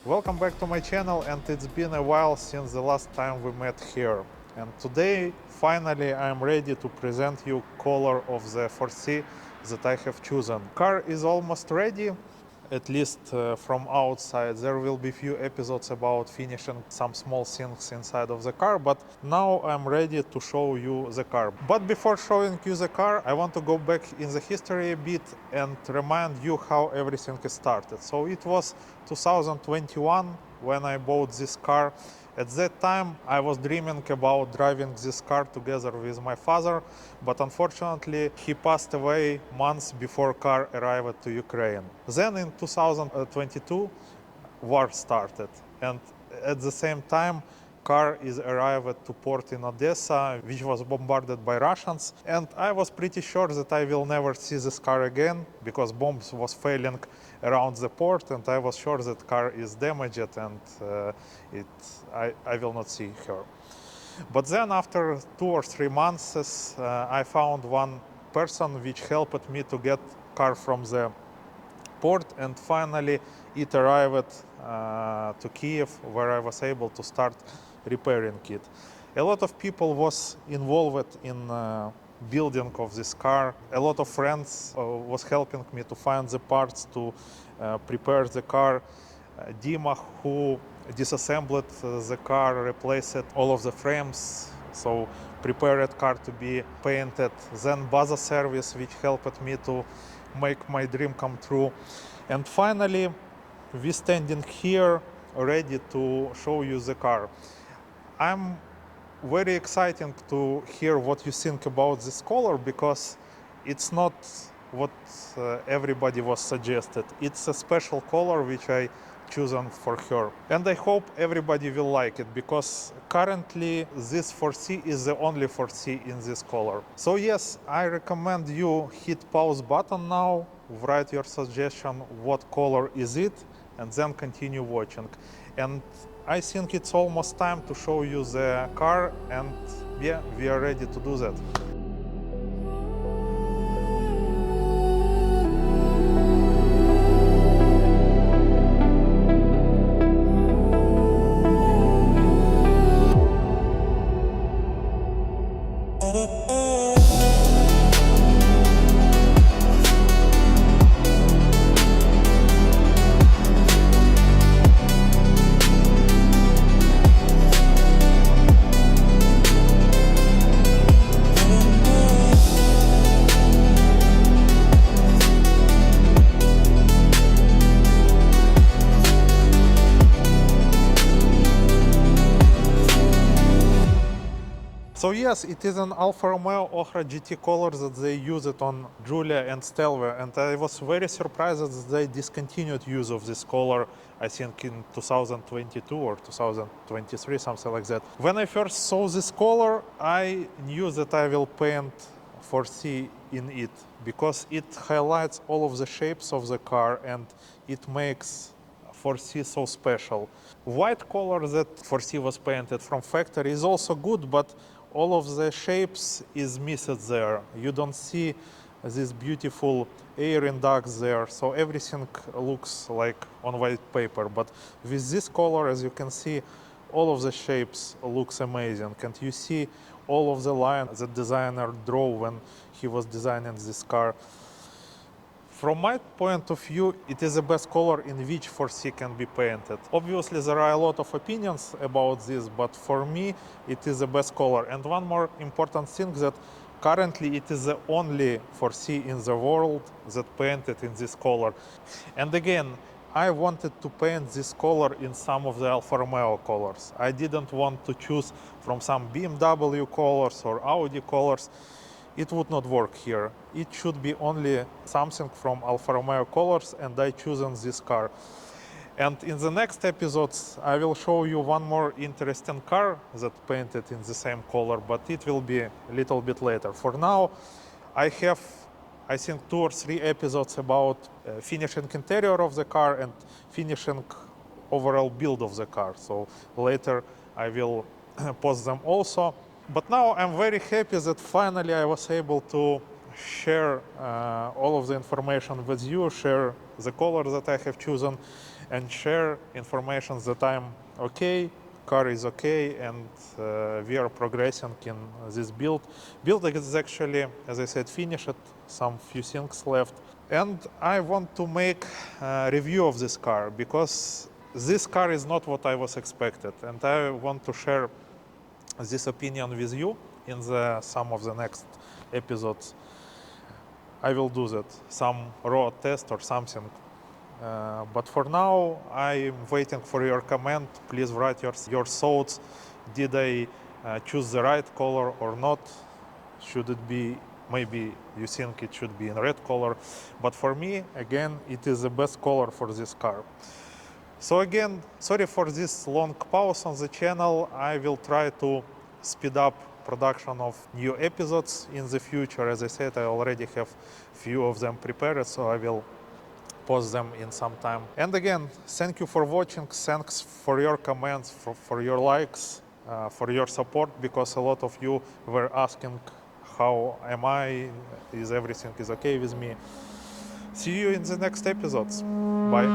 Welcome back to my channel, and it's been a while since the last time we met here. And today, finally, I'm ready to present you color of the 4C that I have chosen. Car is almost ready, at least from outside. There will be few episodes about finishing some small things inside of the car, but now I'm ready to show you the car. But before showing you the car, I want to go back in the history a bit and remind you how everything started. So it was 2021 when I bought this car. At that time, I was dreaming about driving this car together with my father, but unfortunately, he passed away months before car arrived to Ukraine. Then in 2022, war started, and at the same time, car is arrived to port in Odessa, which was bombarded by Russians, and I was pretty sure that I will never see this car again because bombs was failing around the port, and I was sure that car is damaged and I will not see her. But then after 2 or 3 months, I found one person which helped me to get car from the port, and finally it arrived to Kiev, where I was able to start repairing it. A lot of people was involved in building of this car. A lot of friends was helping me to find the parts to prepare the car. Dima, who disassembled the car, replaced all of the frames, so prepared car to be painted. Then Baza service, which helped me to make my dream come true. And finally, we standing here ready to show you the car. I'm very excited to hear what you think about this color, because it's not what everybody was suggested. It's a special color which I chosen for her, and I hope everybody will like it, because currently this 4C is the only 4C in this color. So yes, I recommend you hit pause button now, write your suggestion what color is it, and then continue watching. And I think it's almost time to show you the car, and yeah, we are ready to do that. So yes, it is an Alfa Romeo Ochra GT color that they use it on Giulia and Stelvio, and I was very surprised that they discontinued use of this color, I think in 2022 or 2023, something like that. When I first saw this color, I knew that I will paint 4C in it, because it highlights all of the shapes of the car and it makes 4C so special. White color that 4C was painted from factory is also good, but all of the shapes is missed there. You don't see this beautiful air ducts there, so everything looks like on white paper. But with this color, as you can see, all of the shapes looks amazing, and you see all of the lines the designer drew when he was designing this car. From my point of view, it is the best color in which 4C can be painted. Obviously, there are a lot of opinions about this, but for me, it is the best color. And one more important thing, that currently it is the only 4C in the world that painted in this color. And again, I wanted to paint this color in some of the Alfa Romeo colors. I didn't want to choose from some BMW colors or Audi colors. It would not work here. It should be only something from Alfa Romeo colors, and I chosen this car. And in the next episodes, I will show you one more interesting car that painted in the same color, but it will be a little bit later. For now, I have, I think, 2 or 3 episodes about finishing interior of the car and finishing overall build of the car. So later I will post them also. But now I'm very happy that finally I was able to share all of the information with you, share the color that I have chosen, and share information that I'm okay, car is okay, and we are progressing in this build. Build is actually, as I said, finished, some few things left. And I want to make a review of this car because this car is not what I was expected, and I want to share this opinion with you in some of the next episodes. I will do that, some raw test or something. But for now, I'm waiting for your comment. Please write your thoughts. Did I choose the right color or not? Should it be, maybe you think it should be in red color. But for me, again, it is the best color for this car. So again, sorry for this long pause on the channel. I will try to speed up production of new episodes in the future. As I said, I already have few of them prepared, so I will post them in some time. And again, thank you for watching. Thanks for your comments, for your likes, for your support, because a lot of you were asking how am I, is everything is okay with me. See you in the next episodes. Bye.